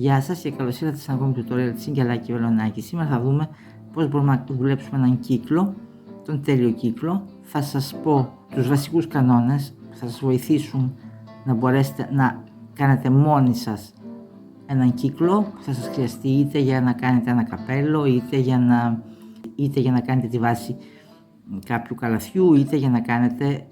Γεια σας και καλώς ήρθατε σε ένα ακόμη tutorial της Αγγελάκη Βελονάκη. Σήμερα θα δούμε πώς μπορούμε να δουλέψουμε έναν κύκλο, τον τέλειο κύκλο. Θα σας πω τους βασικούς κανόνες που θα σας βοηθήσουν να μπορέσετε να κάνετε μόνοι σας έναν κύκλο που θα σας χρειαστεί είτε για να κάνετε ένα καπέλο, είτε για να κάνετε τη βάση κάποιου καλαθιού, είτε για να κάνετε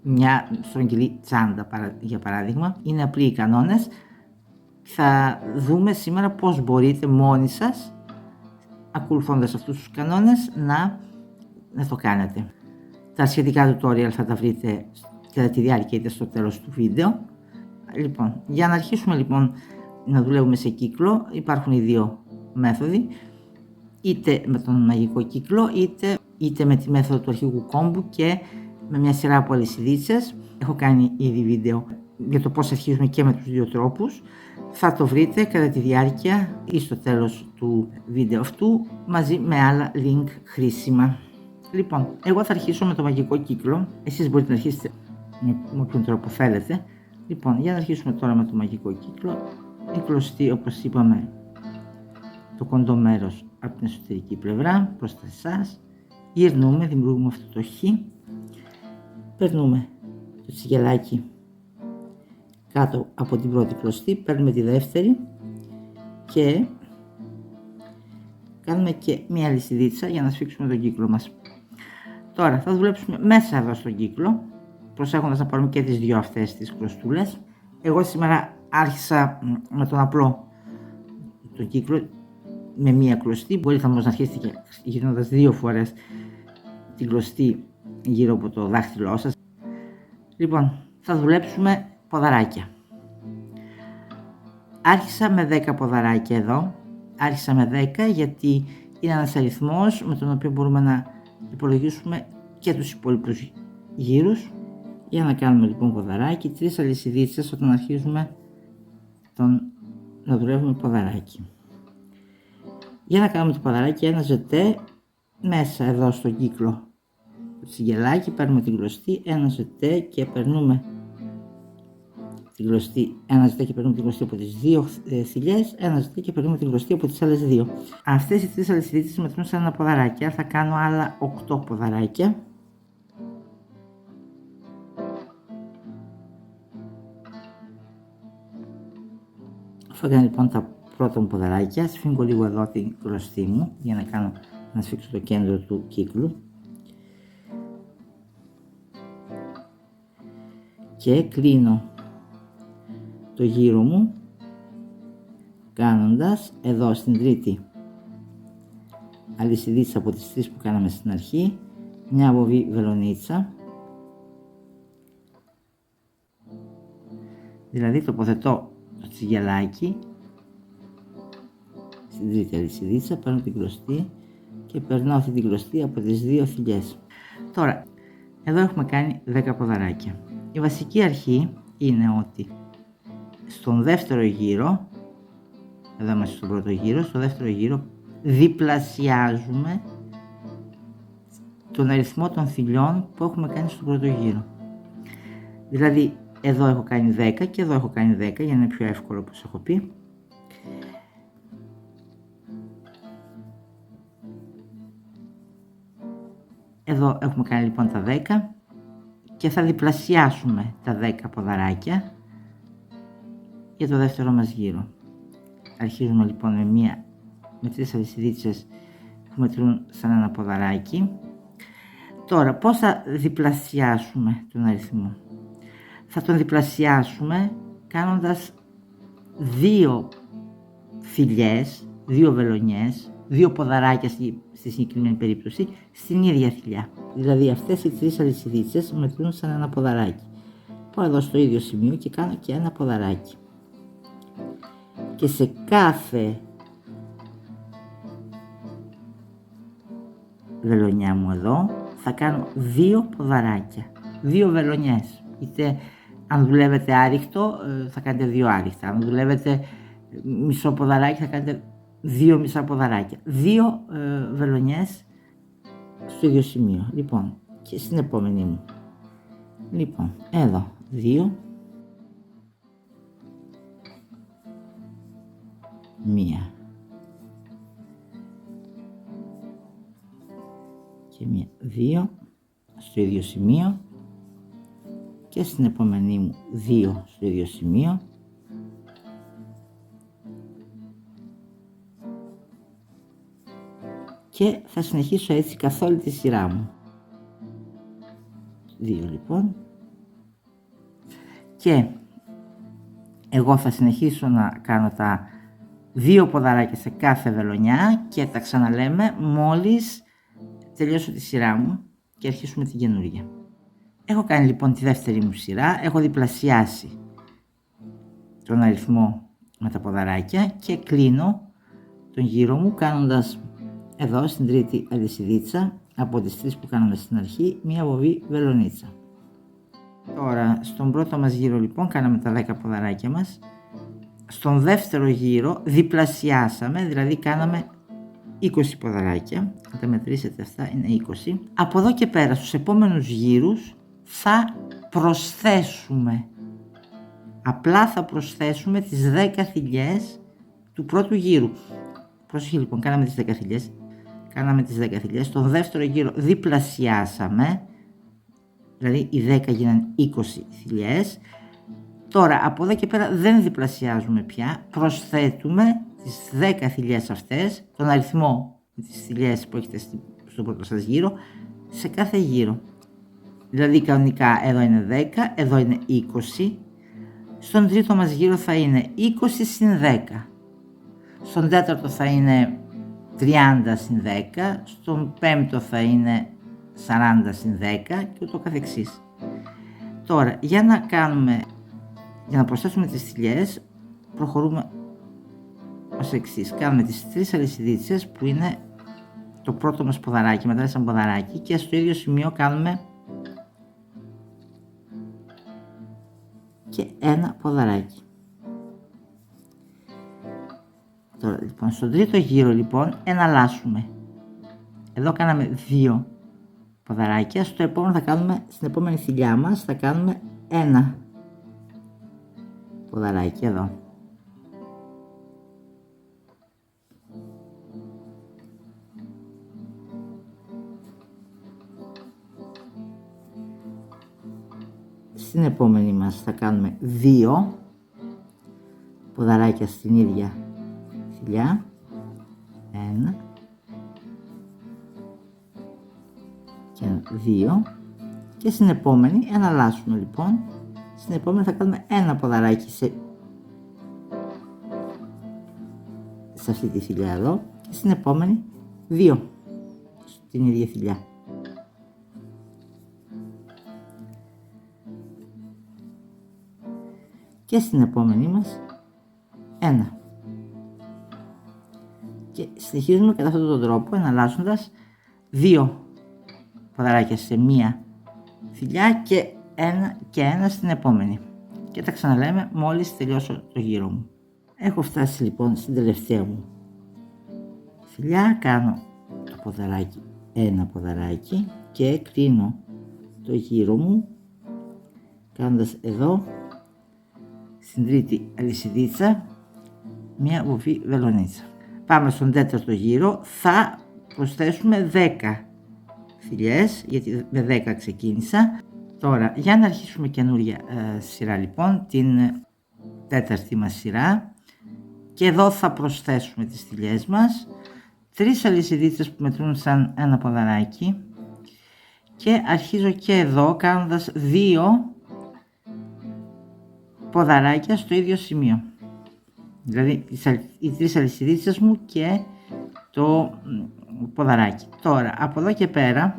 μια στρογγυλή τσάντα για παράδειγμα. Είναι απλοί οι κανόνες. Θα δούμε σήμερα πώς μπορείτε μόνοι σας, ακολουθώντας αυτούς τους κανόνες, να το κάνετε. Τα σχετικά tutorial θα τα βρείτε κατά τη διάρκεια είτε στο τέλος του βίντεο. Λοιπόν, για να αρχίσουμε λοιπόν να δουλεύουμε σε κύκλο, υπάρχουν οι δύο μέθοδοι, είτε με τον μαγικό κύκλο, είτε με τη μέθοδο του αρχικού κόμπου και με μια σειρά από αλυσιδίτσες. Έχω κάνει ήδη βίντεο για το πώς αρχίζουμε και με τους δύο τρόπους. Θα το βρείτε κατά τη διάρκεια ή στο τέλος του βίντεο αυτού μαζί με άλλα link χρήσιμα. Λοιπόν, εγώ θα αρχίσω με το μαγικό κύκλο. Εσείς μπορείτε να αρχίσετε με όποιον τρόπο θέλετε. Λοιπόν, για να αρχίσουμε τώρα με το μαγικό κύκλο, η κλωστή, όπως είπαμε, το κοντό μέρος από την εσωτερική πλευρά προς τα εσάς. Γυρνούμε, δημιουργούμε αυτό το χ. Περνούμε το τσιγελάκι κάτω από την πρώτη κλωστή, παίρνουμε τη δεύτερη και κάνουμε και μία λυσιδίτσα για να σφίξουμε τον κύκλο μας. Τώρα θα δουλέψουμε μέσα εδώ στον κύκλο, προσέχοντας να πάρουμε και τις δύο αυτές τις κλωστούλες. Εγώ σήμερα άρχισα με τον απλό τον κύκλο με μία κλωστή, μπορείτε όμως να αρχίσετε γυρνώντας δύο φορές την κλωστή γύρω από το δάχτυλό σας. Λοιπόν, θα δουλέψουμε ποδαράκια. Άρχισα με 10 ποδαράκια εδώ. Άρχισα με 10 γιατί είναι ένας αριθμός με τον οποίο μπορούμε να υπολογίσουμε και τους υπόλοιπους γύρους. Για να κάνουμε λοιπόν ποδαράκι, 3 αλυσιδίτσες όταν αρχίζουμε να δουλεύουμε ποδαράκι. Για να κάνουμε το ποδαράκι, ένα ζετέ μέσα εδώ στο κύκλο το τσιγελάκι, παίρνουμε την κλωστή, ένα ζετέ και περνούμε την κλωστή, ένα ζετέ και περνούμε την κλωστή από τις δύο θηλιές, ένα ζετέ και περνούμε την κλωστή από τις άλλες δύο. Αυτές οι 3 αλυσιδίτσες μετρούν σε ένα ποδαράκι, θα κάνω άλλα 8 ποδαράκια. Αφού έκανα λοιπόν τα πρώτα μου ποδαράκια, σφίγγω λίγο εδώ την κλωστή μου για να σφίξω το κέντρο του κύκλου και κλείνω το γύρο μου κάνοντας εδώ στην τρίτη αλυσιδίτσα από τις 3 που κάναμε στην αρχή μια βοβή βελονίτσα, δηλαδή τοποθετώ το τσιγελάκι στην τρίτη αλυσιδίτσα, παίρνω την κλωστή και περνάω αυτή την κλωστή από τις δύο θηλιές. Τώρα, εδώ έχουμε κάνει 10 ποδαράκια. Η βασική αρχή είναι ότι στον δεύτερο γύρο, εδώ είμαστε στον πρώτο γύρο, στο δεύτερο γύρο διπλασιάζουμε τον αριθμό των θηλιών που έχουμε κάνει στον πρώτο γύρο. Δηλαδή εδώ έχω κάνει 10 και εδώ έχω κάνει 10 για να είναι πιο εύκολο όπως έχω πει. Εδώ έχουμε κάνει λοιπόν τα 10 και θα διπλασιάσουμε τα 10 ποδαράκια για το δεύτερο μας γύρο. Αρχίζουμε λοιπόν με 3 αλυσιδίτσες που μετρούν σαν ένα ποδαράκι. Τώρα πώς θα διπλασιάσουμε τον αριθμό? Θα τον διπλασιάσουμε κάνοντας 2 θηλιές, 2 βελονιές, 2 ποδαράκια στη συγκεκριμένη περίπτωση στην ίδια θηλιά. Δηλαδή αυτές οι 3 αλυσιδίτσες μετρούν σαν ένα ποδαράκι. Πάω εδώ στο ίδιο σημείο και κάνω και ένα ποδαράκι. Και σε κάθε βελονιά μου εδώ θα κάνω 2 ποδαράκια, 2 βελονιές. Είτε αν δουλεύετε άριχτο θα κάνετε 2 άριχτα, αν δουλεύετε μισό ποδαράκι θα κάνετε 2 μισά ποδαράκια, 2 βελονιές στο ίδιο σημείο. Λοιπόν, και στην επόμενη μου. Λοιπόν, εδώ 2 μία και μία, δύο στο ίδιο σημείο και στην επόμενή μου δύο στο ίδιο σημείο και θα συνεχίσω έτσι καθ' όλη τη σειρά μου. Δύο λοιπόν και εγώ θα συνεχίσω να κάνω τα δύο ποδαράκια σε κάθε βελονιά και τα ξαναλέμε μόλις τελειώσω τη σειρά μου και αρχίσουμε την καινούργια. Έχω κάνει λοιπόν τη δεύτερη μου σειρά, έχω διπλασιάσει τον αριθμό με τα ποδαράκια και κλείνω τον γύρο μου κάνοντας εδώ στην τρίτη αλυσιδίτσα από τις τρεις που κάναμε στην αρχή μία βοβή βελονίτσα. Τώρα στον πρώτο μας γύρο λοιπόν κάναμε τα 10 ποδαράκια μας. Στον δεύτερο γύρο διπλασιάσαμε, δηλαδή κάναμε 20 ποδαράκια. Αν τα μετρήσετε αυτά είναι 20. Από εδώ και πέρα στους επόμενους γύρους θα προσθέσουμε, απλά θα προσθέσουμε τις 10 θηλιές του πρώτου γύρου. Προσοχή λοιπόν, κάναμε τις 10 θηλιές. Κάναμε τις 10 θηλιές. Στον δεύτερο γύρο διπλασιάσαμε, δηλαδή οι 10 γίνανε 20 θηλιές. Τώρα από εδώ και πέρα δεν διπλασιάζουμε πια, προσθέτουμε τις 10 θηλιές αυτές, τον αριθμό της θηλιές που έχετε στον πρώτο σας γύρο, σε κάθε γύρο. Δηλαδή κανονικά εδώ είναι 10, εδώ είναι 20, στον τρίτο μας γύρο θα είναι 20 συν 10, στον τέταρτο θα είναι 30 συν 10, στον πέμπτο θα είναι 40 συν 10 και ούτω καθεξής. Τώρα για να προσθέσουμε τις θηλιές προχωρούμε ως εξής. Κάνουμε τις τρεις αλυσιδίτσες που είναι το πρώτο μας ποδαράκι, μετά σαν ποδαράκι και στο ίδιο σημείο κάνουμε και ένα ποδαράκι. Τώρα λοιπόν στον τρίτο γύρο λοιπόν εναλλάσσουμε. Εδώ κάναμε 2 ποδαράκια, στο επόμενο θα κάνουμε, στην επόμενη θηλιά μας θα κάνουμε ένα ποδαράκι εδώ. Στην επόμενη μας θα κάνουμε 2 ποδαράκια στην ίδια θηλιά. 1 και 2 και στην επόμενη εναλλάσσουμε λοιπόν. Στην επόμενη θα κάνουμε ένα ποδαράκι σε αυτή τη θηλιά εδώ και στην επόμενη 2 στην ίδια θηλιά. Και στην επόμενη μας 1. Και συνεχίζουμε κατά αυτόν τον τρόπο εναλλάσσοντας 2 ποδαράκια σε μία θηλιά και ένα στην επόμενη. Και τα ξαναλέμε μόλις τελειώσω το γύρο μου. Έχω φτάσει λοιπόν στην τελευταία μου θηλιά, κάνω το ποδαράκι, ένα ποδαράκι και κλείνω το γύρο μου κάνοντας εδώ στην τρίτη αλυσιδίτσα μια βοφή βελονίτσα. Πάμε στον τέταρτο γύρο, θα προσθέσουμε 10 θηλιές, γιατί με 10 ξεκίνησα. Τώρα για να αρχίσουμε καινούρια σειρά λοιπόν, την τέταρτη μας σειρά, και εδώ θα προσθέσουμε τις θηλιές μας, 3 αλυσιδίτσες που μετρούν σαν ένα ποδαράκι και αρχίζω και εδώ κάνοντας 2 ποδαράκια στο ίδιο σημείο, δηλαδή οι 3 αλυσιδίτσες μου και το ποδαράκι. Τώρα από εδώ και πέρα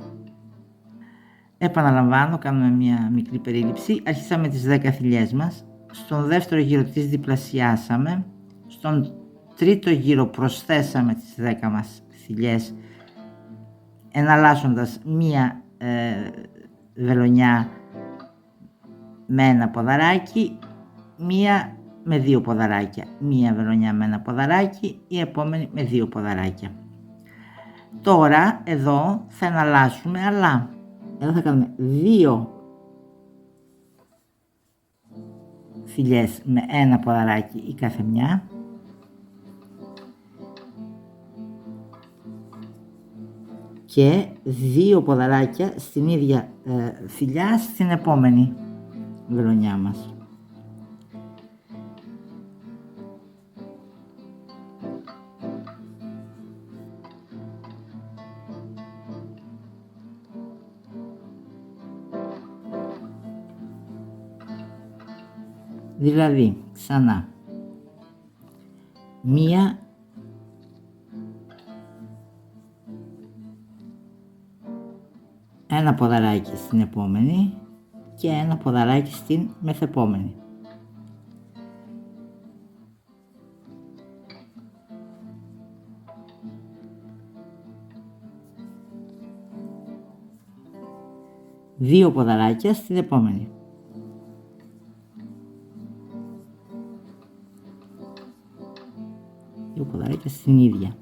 επαναλαμβάνω, κάνουμε μια μικρή περίληψη. Αρχίσαμε τις 10 θηλιές μας, στον δεύτερο γύρο τις διπλασιάσαμε, στον τρίτο γύρο προσθέσαμε τις 10 μας θηλιές εναλλάσσοντας μία βελονιά με ένα ποδαράκι, μία με 2 ποδαράκια, μία βελονιά με ένα ποδαράκι, η επόμενη με 2 ποδαράκια. Τώρα εδώ θα εναλλάσσουμε, αλλά εδώ θα κάνουμε 2 θηλιές με ένα ποδαράκι η κάθε μια και 2 ποδαράκια στην ίδια θηλιά στην επόμενη βελονιά μας. Δηλαδή, ξανά, ένα ποδαράκι στην επόμενη και ένα ποδαράκι στην μεθεπόμενη. Δύο ποδαράκια στην επόμενη. Δύο ποδαράκια στην ίδια.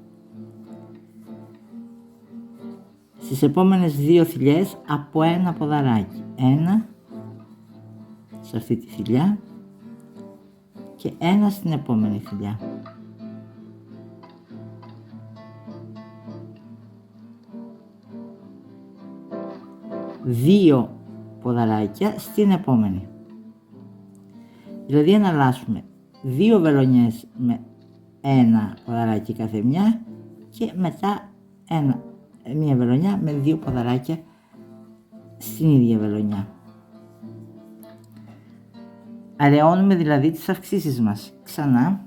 Στις επόμενες δύο θηλιές από ένα ποδαράκι. Ένα σε αυτή τη θηλιά και ένα στην επόμενη θηλιά. Δύο ποδαράκια στην επόμενη. Δηλαδή εναλλάσσουμε δύο βελονιές με ένα ποδαράκι κάθε μια και μετά μία βελονιά με δύο ποδαράκια στην ίδια βελονιά. Αραιώνουμε δηλαδή τις αυξήσεις μας. Ξανά.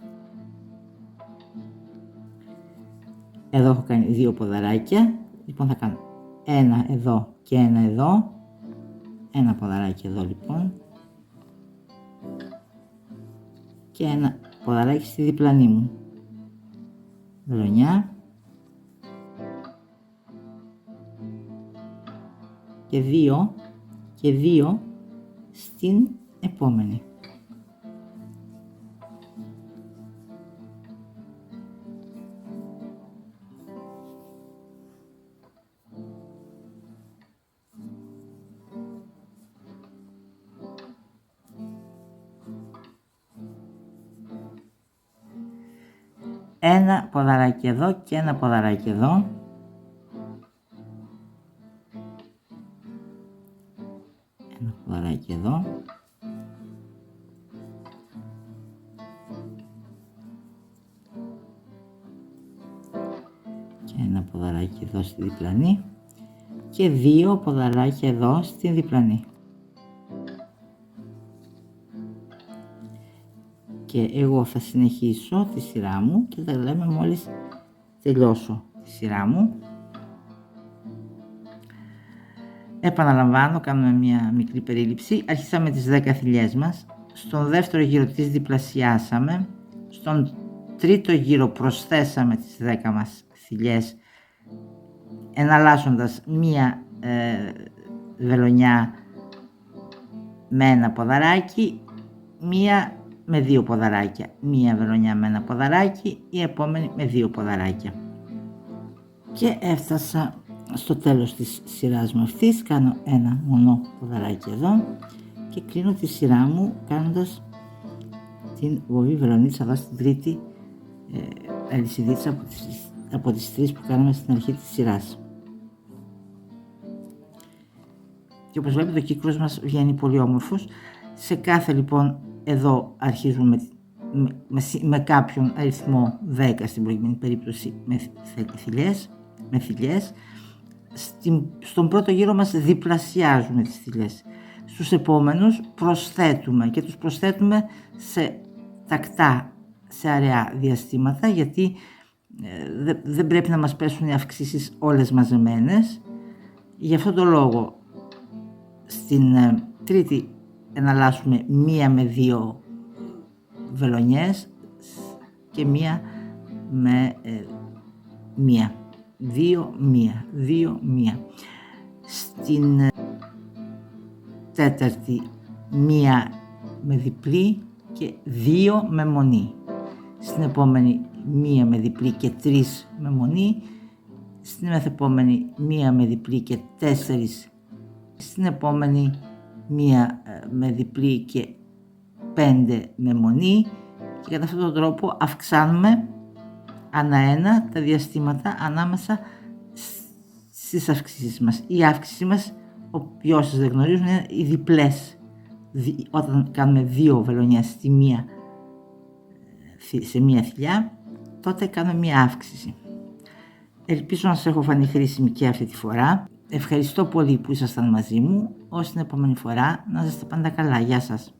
Εδώ έχω κάνει δύο ποδαράκια. Λοιπόν θα κάνω ένα εδώ και ένα εδώ. Ένα ποδαράκι εδώ λοιπόν. Και ένα ποδαράκι στη διπλανή μου βελονιά. Και δύο στην επόμενη. Ένα ποδαράκι εδώ και ένα ποδαράκι εδώ. Ένα ποδαράκι εδώ. Και ένα ποδαράκι εδώ στη διπλανή. Και δύο ποδαράκια εδώ στη διπλανή. Και εγώ θα συνεχίσω τη σειρά μου και τα λέμε μόλις τελειώσω τη σειρά μου. Επαναλαμβάνω, κάνουμε μια μικρή περίληψη. Αρχίσαμε τις 10 θηλιές μας. Στον δεύτερο γύρο τις διπλασιάσαμε. Στον τρίτο γύρο προσθέσαμε τις 10 μας θηλιές, εναλλάσσοντας μία βελονιά με ένα ποδαράκι, μία με δύο ποδαράκια. Μία βελονιά με ένα ποδαράκι, η επόμενη με δύο ποδαράκια. Και έφτασα στο τέλος της σειράς μου αυτής. Κάνω ένα μονό ποδαράκι εδώ και κλείνω τη σειρά μου κάνοντας την βοβή βελονίτσα εδώ στην τρίτη αλυσιδίτσα από τις τρεις που κάναμε στην αρχή της σειράς. Και όπως βλέπετε ο κύκλος μας βγαίνει πολύ όμορφος. Σε κάθε λοιπόν εδώ αρχίζουμε με κάποιον αριθμό 10 στην προηγούμενη περίπτωση με θηλιές. Στον πρώτο γύρο μας διπλασιάζουμε τις θηλιές. Στους επόμενους προσθέτουμε και τους προσθέτουμε σε τακτά, σε αραιά διαστήματα, γιατί δεν πρέπει να μας πέσουν οι αυξήσεις όλες μαζεμένες. Γι' αυτόν τον λόγο στην τρίτη εναλλάσσουμε μία με δύο βελονιές και μία με μία. Δύο, μία. Στην τέταρτη μία με διπλή και δύο με μονή. Στην επόμενη μία με διπλή και τρεις με μονή. Στην μεθεπόμενη μία με διπλή και τέσσερις. Στην επόμενη μία με διπλή και 5 με μονή και κατά αυτόν τον τρόπο αυξάνουμε ανά ένα τα διαστήματα ανάμεσα στις αυξήσεις μας. Η αύξηση μας, οι όσοι δεν γνωρίζουν, είναι οι διπλές. Όταν κάνουμε 2 βελονιές σε μία θηλιά, τότε κάνουμε μία αύξηση. Ελπίζω να σας έχω φανεί χρήσιμη και αυτή τη φορά. Ευχαριστώ πολύ που ήσασταν μαζί μου. Ως την επόμενη φορά, να είστε πάντα καλά. Γεια σας.